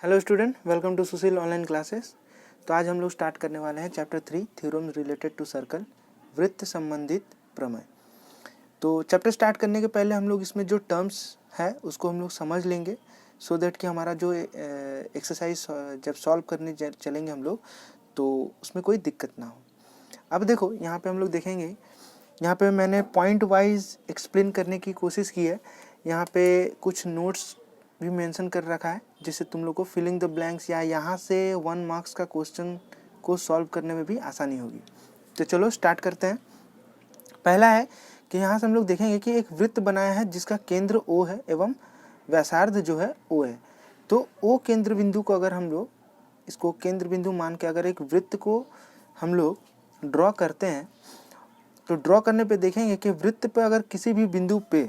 Hello student, welcome to Sushil online classes. तो आज हम लोग स्टार्ट करने वाले हैं chapter 3 theorems related to circle, वृत्त संबंधित प्रमेय। तो चैप्टर स्टार्ट करने के पहले हम लोग इसमें जो टर्म्स है उसको हम लोग समझ लेंगे, सो दैट कि हमारा जो एक्सरसाइज जब सॉल्व करने चलेंगे हम लोग तो उसमें कोई दिक्कत ना हो। अब देखो, यहाँ पे हम लोग देखेंगे, यहाँ पे मैंने पॉइंट वाइज एक्सप्लेन करने की कोशिश की है। यहाँ पे कुछ नोट्स भी मेंशन कर रखा है जिससे तुम लोग को फिलिंग द ब्लैंक्स या यहाँ से 1 मार्क्स का क्वेश्चन को सॉल्व करने में भी आसानी होगी। तो चलो स्टार्ट करते हैं। पहला है कि यहाँ से हम लोग देखेंगे कि एक वृत्त बनाया है जिसका केंद्र O है एवं व्यासार्ध जो है O है। तो O केंद्र बिंदु को अगर हम लोग इसको केंद्र बिंदु मान के अगर एक वृत्त को हम लोग ड्रॉ करते हैं तो ड्रॉ करने पे देखेंगे कि वृत्त पे अगर किसी भी बिंदु पे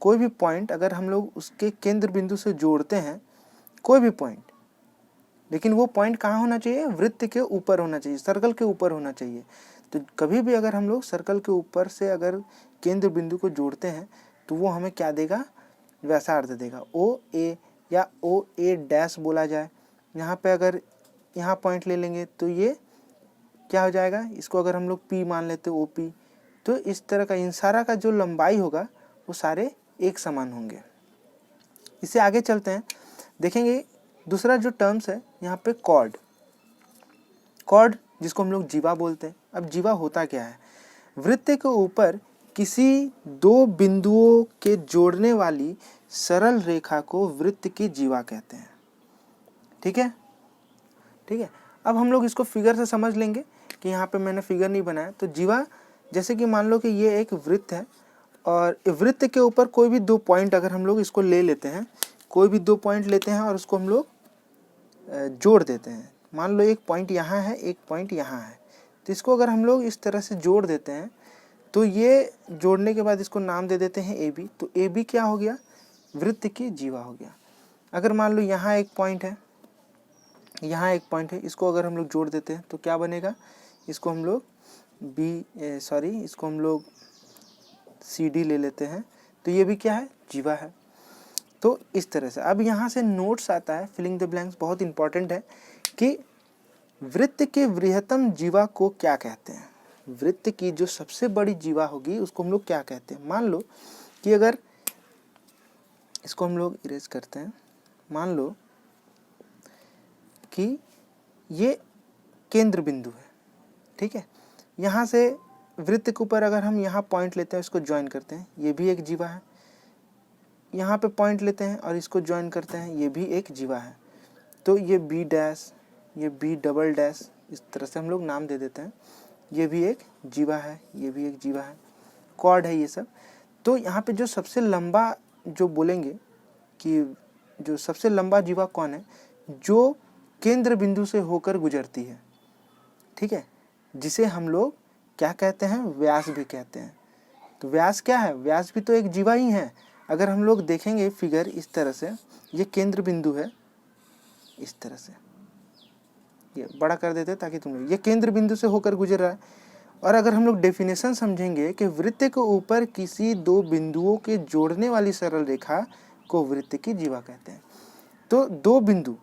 कोई भी पॉइंट अगर हम लोग उसके केंद्र बिंदु से जोड़ते हैं, कोई भी पॉइंट, लेकिन वो पॉइंट कहाँ होना चाहिए? वृत्त के ऊपर होना चाहिए, सर्कल के ऊपर होना चाहिए। तो कभी भी अगर हम लोग सर्कल के ऊपर से अगर केंद्र बिंदु को जोड़ते हैं तो वो हमें क्या देगा? व्यासार्ध देगा, ओ ए या ओ ए डैश बोला जाए। यहाँ पे अगर यहाँ पॉइंट ले लेंगे तो ये क्या हो जाएगा? इसको अगर हम लोग पी मान लेते ओ पी, तो इस तरह का इन सारा का जो लंबाई होगा वो सारे एक समान होंगे। इससे आगे चलते हैं, देखेंगे दूसरा जो टर्म्स है यहाँ पे कॉर्ड जिसको हम लोग जीवा बोलते हैं। अब जीवा होता क्या है? वृत्त के ऊपर किसी दो बिंदुओं के जोड़ने वाली सरल रेखा को वृत्त की जीवा कहते हैं। ठीक है। अब हम लोग इसको फिगर से समझ लेंगे कि यहाँ पे मैंने फिगर नहीं बनाया। तो जीवा, जैसे कि मान लो कि ये एक वृत्त है और वृत्त के ऊपर कोई भी 2 पॉइंट अगर हम लोग इसको ले लेते हैं, कोई भी 2 पॉइंट लेते हैं और उसको हम लोग जोड़ देते हैं। मान लो एक पॉइंट यहाँ है, एक पॉइंट यहाँ है, तो इसको अगर हम लोग इस तरह से जोड़ देते हैं तो ये जोड़ने के बाद इसको नाम दे देते हैं ए बी। तो ए बी क्या हो गया? वृत्त की जीवा हो गया। अगर मान लो यहाँ एक पॉइंट है, यहाँ एक पॉइंट है, इसको अगर हम लोग जोड़ देते हैं तो क्या बनेगा? इसको हम लोग इसको हम लोग सी डी ले लेते हैं, तो ये भी क्या है? जीवा है। तो इस तरह से अब यहाँ से नोट्स आता है, फिलिंग द ब्लैंक्स बहुत इंपॉर्टेंट है कि वृत्त के वृहत्तम जीवा को क्या कहते हैं। वृत्त की जो सबसे बड़ी जीवा होगी उसको हम लोग क्या कहते हैं? मान लो कि अगर इसको हम लोग इरेज करते हैं, मान लो कि ये केंद्र बिंदु है, ठीक है। यहाँ से वृत्त के ऊपर अगर हम यहाँ पॉइंट लेते हैं, इसको ज्वाइन करते हैं, ये भी एक जीवा है। यहाँ पे पॉइंट लेते हैं और इसको ज्वाइन करते हैं, ये भी एक जीवा है। तो ये बी डैश, ये बी डबल डैश, इस तरह से हम लोग नाम दे देते हैं। ये भी एक जीवा है, ये भी एक जीवा है, कॉर्ड है ये सब। तो यहाँ पे जो सबसे लंबा जो बोलेंगे कि जो सबसे लंबा जीवा कौन है? जो केंद्र बिंदु से होकर गुजरती है, ठीक है, जिसे हम लोग क्या कहते हैं? व्यास भी कहते हैं। तो व्यास क्या है? व्यास भी तो एक जीवा ही है। अगर हम लोग देखेंगे फिगर इस तरह से, ये केंद्र बिंदु है, इस तरह से ये बड़ा कर देते हैं ताकि तुम लोग, ये केंद्र बिंदु से होकर गुजर रहा है। और अगर हम लोग डेफिनेशन समझेंगे कि वृत्त के ऊपर किसी 2 बिंदुओं के जोड़ने वाली सरल रेखा को वृत्त की जीवा कहते हैं। तो 2 बिंदु,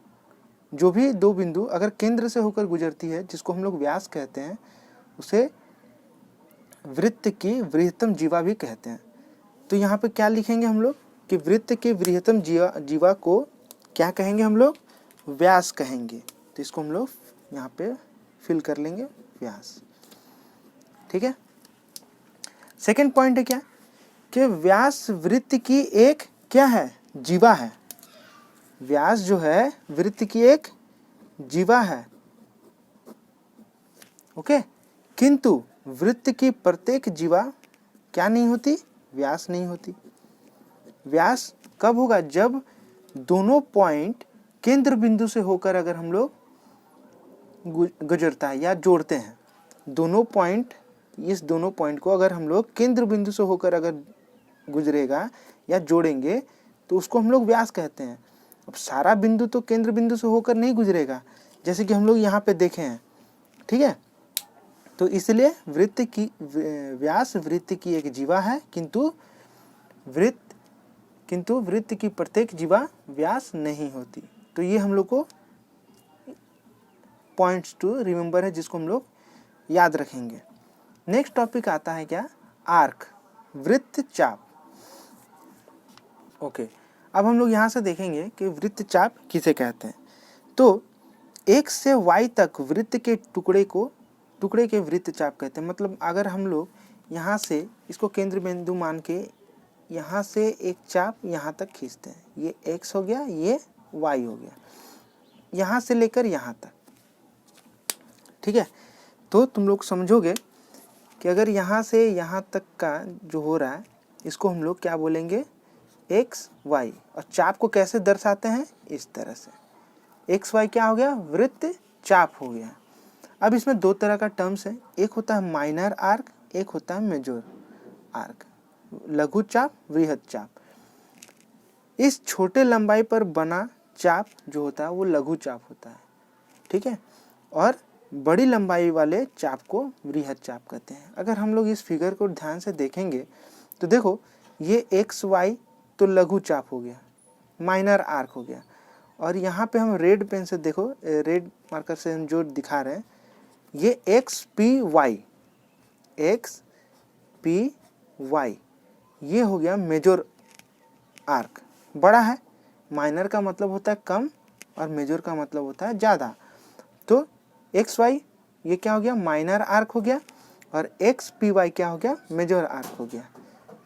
जो भी 2 बिंदु अगर केंद्र से होकर गुजरती है, जिसको हम लोग व्यास कहते हैं, उसे वृत्त की वृहत्तम जीवा भी कहते हैं। तो यहाँ पे क्या लिखेंगे हम लोग कि वृत्त के वृहत्तम जीवा को क्या कहेंगे? हम लोग व्यास कहेंगे। तो इसको हम लोग यहाँ पे फिल कर लेंगे, व्यास। ठीक है। सेकंड पॉइंट है क्या? कि व्यास वृत्त की एक क्या है? जीवा है। व्यास जो है वृत्त की एक जीवा है, ओके। किंतु वृत्त की प्रत्येक जीवा क्या नहीं होती? व्यास नहीं होती। व्यास कब होगा? जब दोनों पॉइंट केंद्र बिंदु से होकर अगर हम लोग गुजरता है या जोड़ते हैं, दोनों पॉइंट, इस दोनों पॉइंट को अगर हम लोग केंद्र बिंदु से होकर अगर गुजरेगा या जोड़ेंगे तो उसको हम लोग व्यास कहते हैं। अब सारा बिंदु तो केंद्र बिंदु से होकर नहीं गुजरेगा, जैसे कि हम लोग यहाँ पे देखे हैं, ठीक है। तो इसलिए व्यास वृत्त की एक जीवा है, किंतु वृत्त की प्रत्येक जीवा व्यास नहीं होती। तो ये हम लोग को पॉइंट्स टू रिमेंबर है जिसको हम लोग याद रखेंगे। नेक्स्ट टॉपिक आता है क्या, आर्क, वृत्तचाप। ओके, अब हम लोग यहाँ से देखेंगे कि वृत्तचाप किसे कहते हैं। तो X से Y तक वृत्त के टुकड़े के वृत्तचाप कहते हैं। मतलब अगर हम लोग यहाँ से इसको केंद्र बिंदु मान के यहाँ से एक चाप यहाँ तक खींचते हैं, ये X हो गया, ये Y हो गया, यहाँ से लेकर यहाँ तक, ठीक है। तो तुम लोग समझोगे कि अगर यहाँ से यहाँ तक का जो हो रहा है इसको हम लोग क्या बोलेंगे, एक्स वाई, और चाप को कैसे दर्शाते हैं, इस तरह से, एक्स वाई क्या हो गया, वृत्त चाप हो गया। अब इसमें दो तरह का टर्म्स है, एक होता है माइनर आर्क, एक होता है मेजर आर्क, लघु चाप, वृहद चाप। इस छोटे लंबाई पर बना चाप जो होता है वो लघु चाप होता है, ठीक है, और बड़ी लंबाई वाले चाप को वृहद चाप कहते हैं। अगर हम लोग इस फिगर को ध्यान से देखेंगे तो देखो ये एक्स वाई तो लघु चाप हो गया, माइनर आर्क हो गया, और यहाँ पे हम रेड पेन से देखो, रेड मार्कर से हम जो दिखा रहे हैं ये X P Y, X P Y, ये हो गया मेजर आर्क, बड़ा है। माइनर का मतलब होता है कम और मेजर का मतलब होता है ज़्यादा। तो एक्स वाई ये क्या हो गया, माइनर आर्क हो गया, और एक्स पी वाई क्या हो गया, मेजर आर्क हो गया,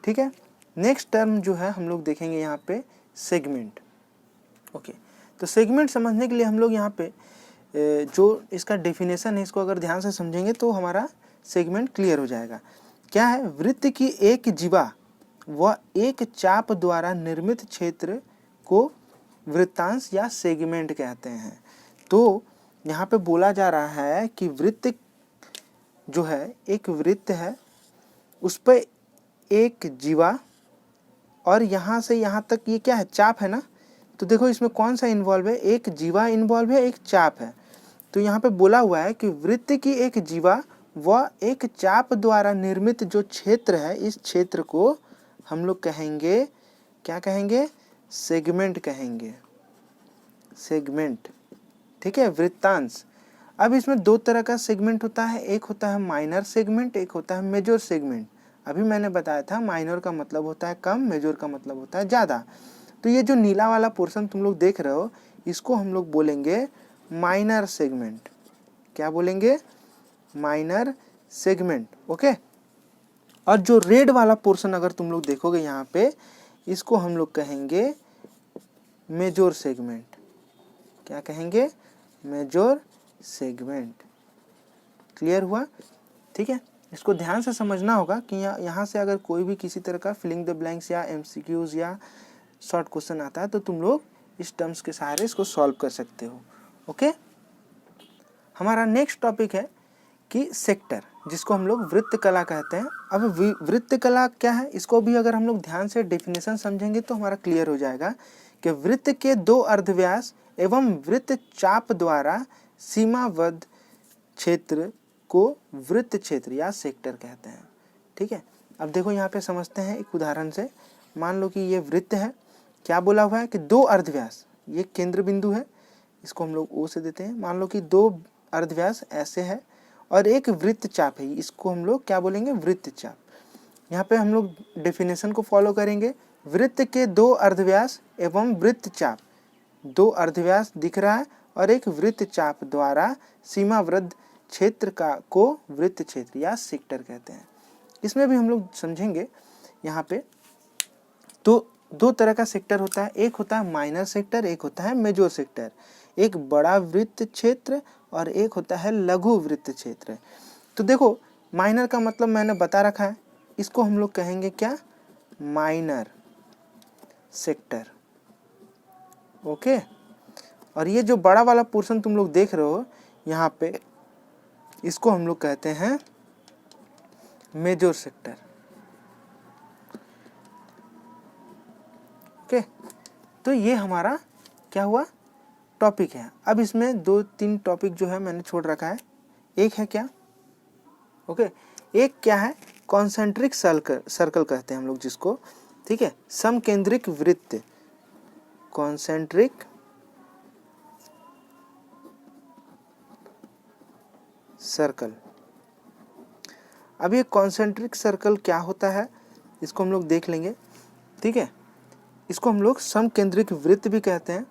ठीक है। नेक्स्ट टर्म जो है हम लोग देखेंगे यहाँ पे सेगमेंट। ओके, तो सेगमेंट समझने के लिए हम लोग यहाँ पे जो इसका डेफिनेशन है इसको अगर ध्यान से समझेंगे तो हमारा सेगमेंट क्लियर हो जाएगा। क्या है, वृत्त की एक जीवा व एक चाप द्वारा निर्मित क्षेत्र को वृत्तांश या सेगमेंट कहते हैं। तो यहाँ पे बोला जा रहा है कि वृत्त जो है, एक वृत्त है, उस पर एक जीवा और यहाँ से यहाँ तक ये क्या है, चाप है ना। तो देखो इसमें कौन सा इन्वॉल्व है, एक जीवा इन्वॉल्व है, एक चाप है। तो यहाँ पे बोला हुआ है कि वृत्त की एक जीवा व एक चाप द्वारा निर्मित जो क्षेत्र है, इस क्षेत्र को हम लोग कहेंगे, क्या कहेंगे, सेगमेंट कहेंगे, सेगमेंट, ठीक है, वृत्तांश। अब इसमें दो तरह का सेगमेंट होता है, एक होता है माइनर सेगमेंट, एक होता है मेजर सेगमेंट। अभी मैंने बताया था माइनर का मतलब होता है कम, मेजर का मतलब होता है ज़्यादा। तो ये जो नीला वाला पोर्शन तुम लोग देख रहे हो इसको हम लोग बोलेंगे माइनर सेगमेंट। क्या बोलेंगे, माइनर सेगमेंट, ओके। और जो रेड वाला पोर्शन अगर तुम लोग देखोगे यहाँ पे, इसको हम लोग कहेंगे मेजर सेगमेंट। क्या कहेंगे, मेजर सेगमेंट। क्लियर हुआ, ठीक है। इसको ध्यान से समझना होगा कि यहाँ से अगर कोई भी किसी तरह का फिलिंग द ब्लैंक्स या एमसीक्यूज या शॉर्ट क्वेश्चन आता है तो तुम लोग इस टर्म्स के सहारे इसको सॉल्व कर सकते हो, ओके। हमारा नेक्स्ट टॉपिक है कि सेक्टर, जिसको हम लोग वृत्त कला कहते हैं। अब वृत्त कला क्या है, इसको भी अगर हम लोग ध्यान से डेफिनेशन समझेंगे तो हमारा क्लियर हो जाएगा कि वृत्त के दो अर्धव्यास एवं वृत्त चाप द्वारा सीमाबद्ध क्षेत्र को वृत्त क्षेत्र या सेक्टर कहते हैं, ठीक है। अब देखो यहाँ पे समझते हैं एक उदाहरण से। मान लो कि ये वृत्त है, क्या बोला हुआ है कि दो अर्धव्यास, ये केंद्र बिंदु है, इसको हम लोग ओ से देते हैं। मान लो कि दो अर्धव्यास ऐसे है और एक वृत्त चाप है, इसको हम लोग क्या बोलेंगे, वृत्त चाप। यहाँ पे हम लोग डेफिनेशन को फॉलो करेंगे। वृत्त के दो अर्धव्यास एवं वृत्त चाप, दो अर्धव्यास दिख रहा है और एक वृत्त चाप द्वारा सीमाबद्ध क्षेत्र को वृत्त क्षेत्र या सेक्टर कहते हैं। इसमें भी हम लोग समझेंगे यहाँ पे। तो दो तरह का सेक्टर होता है, एक होता है माइनर सेक्टर, एक होता है मेजर सेक्टर। एक बड़ा वृत्त क्षेत्र और एक होता है लघु वृत्त क्षेत्र। तो देखो माइनर का मतलब मैंने बता रखा है, इसको हम लोग कहेंगे क्या, माइनर सेक्टर, ओके। और ये जो बड़ा वाला पोर्शन तुम लोग देख रहे हो यहाँ पे, इसको हम लोग कहते हैं मेजर सेक्टर, ओके। तो ये हमारा क्या हुआ, टॉपिक है। अब इसमें दो तीन टॉपिक जो है मैंने छोड़ रखा है। एक है क्या, ओके, एक क्या है, कॉन्सेंट्रिक सर्कल कहते हैं हम लोग जिसको, ठीक है, समकेंद्रिक वृत्त, कॉन्सेंट्रिक सर्कल। अब ये कॉन्सेंट्रिक सर्कल क्या होता है इसको हम लोग देख लेंगे, ठीक है। इसको हम लोग समकेंद्रिक वृत्त भी कहते हैं।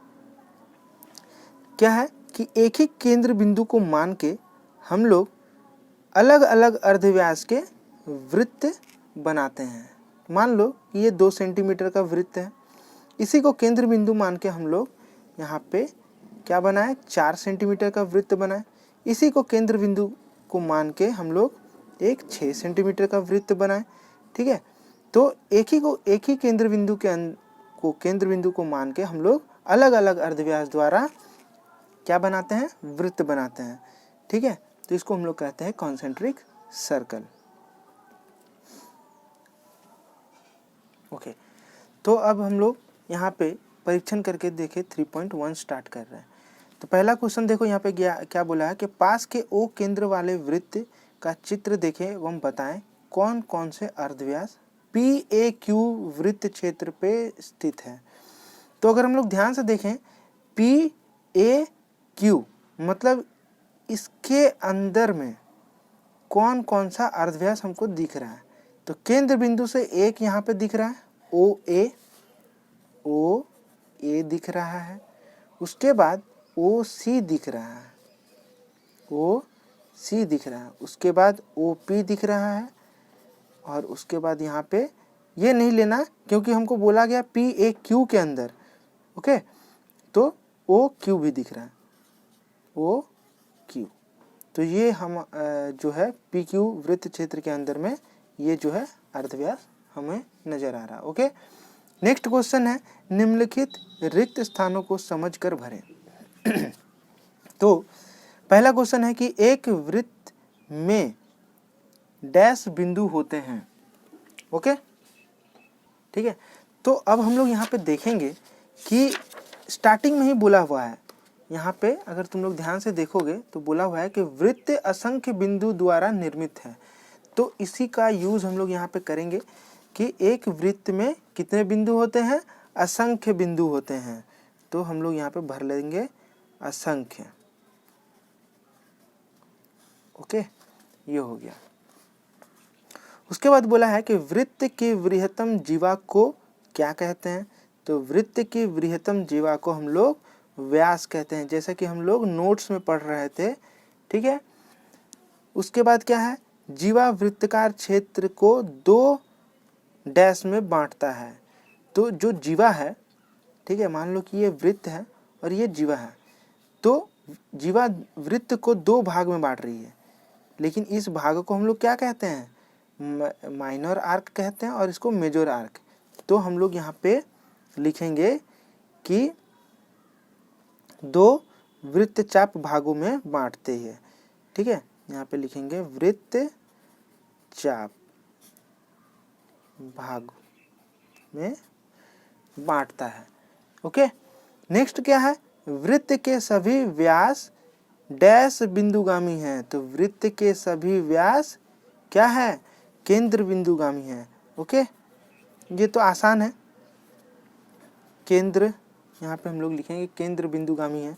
क्या है कि एक ही केंद्र बिंदु को मान के हम लोग अलग अलग अर्धव्यास के वृत्त बनाते हैं। मान लो कि ये 2 सेंटीमीटर का वृत्त है, इसी को केंद्र बिंदु मान के हम लोग यहाँ पे क्या बनाए, 4 सेंटीमीटर का वृत्त बनाए। इसी को केंद्र बिंदु को मान के हम लोग एक 6 सेंटीमीटर का वृत्त बनाए, ठीक है। तो एक ही केंद्र बिंदु को मान के हम लोग अलग अलग अर्धव्यास द्वारा क्या बनाते हैं, वृत्त बनाते हैं, ठीक है। तो इसको हम लोग कहते हैं कॉन्सेंट्रिक सर्कल। ओके, तो अब हम लोग यहाँ पे परीक्षण करके देखे 3.1 स्टार्ट कर रहे हैं। तो पहला क्वेश्चन देखो यहाँ पे क्या बोला है कि पास के ओ केंद्र वाले वृत्त का चित्र देखें एवं बताएं कौन कौन से अर्धव्यास PAQ वृत्त क्षेत्र पे स्थित है। तो अगर हम लोग ध्यान से देखें PAQ मतलब इसके अंदर में कौन कौन सा अर्धव्यास हमको दिख रहा है। तो केंद्र बिंदु से एक यहाँ पे दिख रहा है OA दिख रहा है, उसके बाद OC दिख रहा है, OC दिख रहा है, उसके बाद OP दिख रहा है, और उसके बाद यहाँ पे ये नहीं लेना क्योंकि हमको बोला गया PAQ के अंदर, ओके। तो OQ भी दिख रहा है, OQ। तो ये हम जो है PQ वृत्त क्षेत्र के अंदर में ये जो है अर्धव्यास हमें नजर आ रहा है, ओके। नेक्स्ट क्वेश्चन है निम्नलिखित रिक्त स्थानों को समझकर भरें। तो पहला क्वेश्चन है कि एक वृत्त में डैश बिंदु होते हैं, ओके, ठीक है। तो अब हम लोग यहाँ पे देखेंगे कि स्टार्टिंग में ही बोला हुआ है, यहाँ पे अगर तुम लोग ध्यान से देखोगे तो बोला हुआ है कि वृत्त असंख्य बिंदु द्वारा निर्मित है। तो इसी का यूज हम लोग यहाँ पे करेंगे कि एक वृत्त में कितने बिंदु होते हैं, असंख्य बिंदु होते हैं। तो हम लोग यहाँ पे भर लेंगे असंख्य, ओके, ये हो गया। उसके बाद बोला है कि वृत्त की वृहत्तम जीवा को क्या कहते हैं। तो वृत्त की वृहत्तम जीवा को हम लोग व्यास कहते हैं, जैसा कि हम लोग नोट्स में पढ़ रहे थे, ठीक है। उसके बाद क्या है, जीवा वृत्तकार क्षेत्र को 2 डैश में बांटता है। तो जो जीवा है, ठीक है, मान लो कि ये वृत्त है और ये जीवा है, तो जीवा वृत्त को 2 भाग में बांट रही है, लेकिन इस भाग को हम लोग क्या कहते हैं, माइनर आर्क कहते हैं, और इसको मेजर आर्क। तो हम लोग यहाँ पे लिखेंगे कि 2 वृत्तचाप भागों में बांटते हैं, ठीक है। यहाँ पे लिखेंगे वृत्तचाप भाग में बांटता है, ओके। नेक्स्ट क्या है, वृत्त के सभी व्यास डैश बिंदुगामी हैं। तो वृत्त के सभी व्यास क्या है, केंद्र बिंदुगामी है, ओके। ये तो आसान है, केंद्र यहाँ पे हम लोग लिखेंगे केंद्र बिंदुगामी है।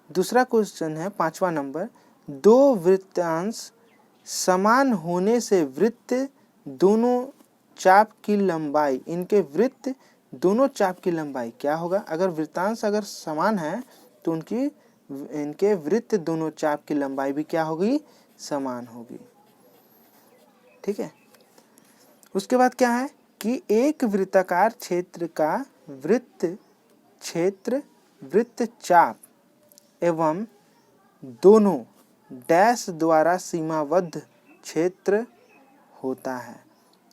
दूसरा क्वेश्चन है 5वां नंबर, 2 वृत्तांश समान होने से वृत्त दोनों चाप की लंबाई, इनके वृत्त दोनों चाप की लंबाई क्या होगा। अगर वृत्तांश अगर समान है तो इनके वृत्त दोनों चाप की लंबाई भी क्या होगी, समान होगी, ठीक है। उसके बाद क्या है कि एक वृत्ताकार क्षेत्र का वृत्त क्षेत्र वृत्तचाप एवं दोनों डैश द्वारा सीमाबद्ध क्षेत्र होता है।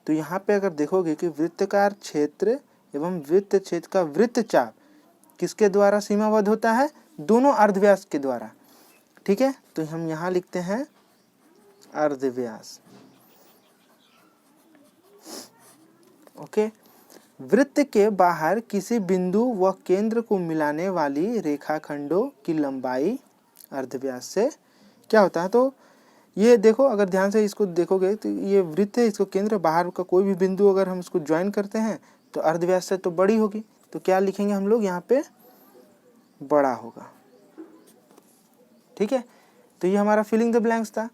तो यहाँ पे अगर देखोगे कि वृत्ताकार क्षेत्र एवं वृत्त क्षेत्र का वृत्तचाप किसके द्वारा सीमाबद्ध होता है, दोनों अर्धव्यास के द्वारा, ठीक है। तो हम यहाँ लिखते हैं अर्धव्यास, ओके। वृत्त के बाहर किसी बिंदु व केंद्र को मिलाने वाली रेखाखंडों की लंबाई अर्धव्यास से क्या होता है। तो ये देखो, अगर ध्यान से इसको देखोगे तो ये वृत्त है, इसको केंद्र, बाहर का कोई भी बिंदु अगर हम इसको ज्वाइन करते हैं तो अर्धव्यास से तो बड़ी होगी। तो क्या लिखेंगे हम लोग यहाँ पे, बड़ा होगा, ठीक है। तो ये हमारा फिलिंग द ब्लैंक्स था।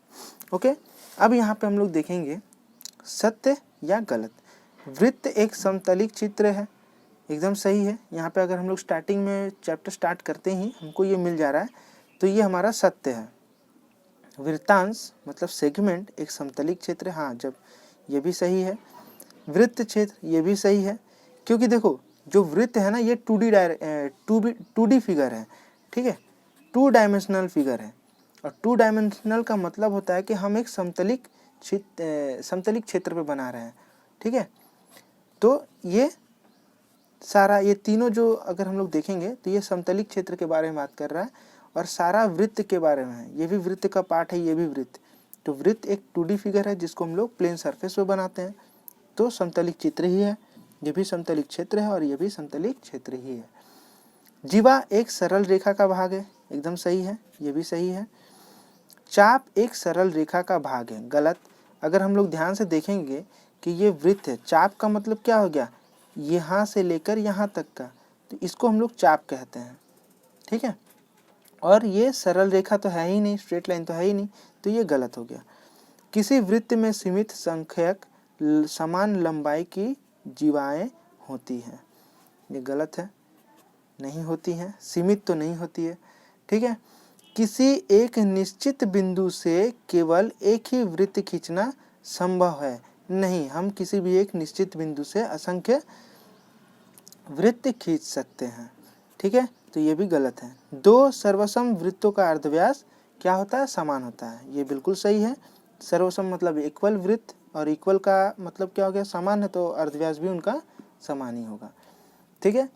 ओके, अब यहाँ पे हम लोग देखेंगे सत्य या गलत। वृत्त एक समतलिक चित्र है, एकदम सही है। यहाँ पे अगर हम लोग स्टार्टिंग में चैप्टर स्टार्ट करते ही हमको ये मिल जा रहा है, तो ये हमारा सत्य है। वृत्तांश मतलब सेगमेंट एक समतलिक क्षेत्र है, हाँ जब ये भी सही है। वृत्त क्षेत्र ये भी सही है, क्योंकि देखो जो वृत्त है ना ये 2D फिगर है, ठीक है, 2 डायमेंशनल फिगर है। और 2 डायमेंशनल का मतलब होता है कि हम एक समतलिक क्षेत्र पे बना रहे हैं, ठीक है। तो ये सारा ये तीनों जो अगर हम लोग देखेंगे तो ये समतलिक क्षेत्र के बारे में बात कर रहा है, और सारा वृत्त के बारे में है। ये भी वृत्त का पार्ट है, ये भी वृत्त। तो वृत्त एक 2D फिगर है जिसको हम लोग प्लेन सरफेस पे बनाते हैं, तो समतलिक चित्र ही है। ये भी समतलिक क्षेत्र है और ये भी समतलिक क्षेत्र ही है। जीवा एक सरल रेखा का भाग है, एकदम सही है, ये भी सही है। चाप एक सरल रेखा का भाग है, गलत। अगर हम लोग ध्यान से देखेंगे कि ये वृत्त है, चाप का मतलब क्या हो गया, यहाँ से लेकर यहाँ तक का, तो इसको हम लोग चाप कहते हैं, ठीक है। और ये सरल रेखा तो है ही नहीं, स्ट्रेट लाइन तो है ही नहीं, तो ये गलत हो गया। किसी वृत्त में सीमित संख्यक समान लंबाई की जीवाएं होती हैं, ये गलत है, नहीं होती हैं, सीमित तो नहीं होती है, ठीक है। किसी एक निश्चित बिंदु से केवल एक ही वृत्त खींचना संभव है, नहीं, हम किसी भी एक निश्चित बिंदु से असंख्य वृत्त खींच सकते हैं, ठीक है, तो ये भी गलत है। 2 सर्वसम वृत्तों का अर्धव्यास क्या होता है, समान होता है, ये बिल्कुल सही है। सर्वसम मतलब इक्वल वृत्त, और इक्वल का मतलब क्या हो गया, समान है, तो अर्धव्यास भी उनका समान ही होगा, ठीक है।